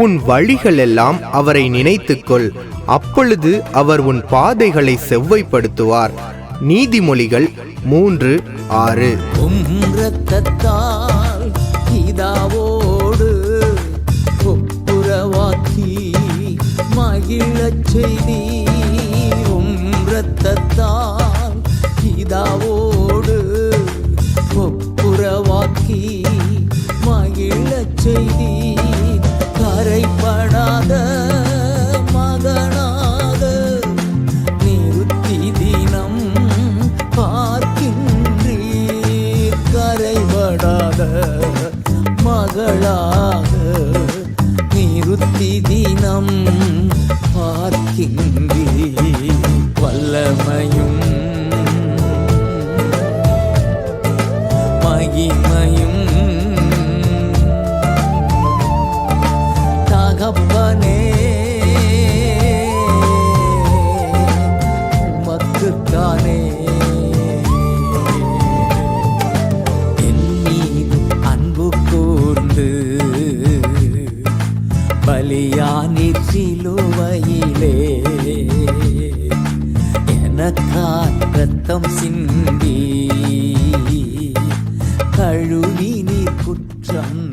உன் வழிகளெல்லாம் அவரை நினைத்துக்கொள், அப்பொழுது அவர் உன் பாதைகளை செவ்வைப்படுத்துவார். நீதிமொழிகள் 3:6. இரத்தத்தால் பிதாவோடு ஒப்புரவாக்கி மகிழச் செய்தி. இரத்தத்தால் பிதாவோடு ஒப்புரவாக்கி மகிழச் செய்தி. கரைப்படாத மகனாக நிறுத்தி தினம் பார்க்கின்றீர். கரைபடாத மகளாக நிறுத்தி தினம் பார்க்கின்றீர். வல்லமையும் மகிமையும் தகப்பனே உமக்குத்தானே. என் மீது அன்பு கூர்ந்து பலியானீர் சிலுவையிலே. எனக்காய் இரத்தம் சிந்தி கழுவி நீர் குற்றம்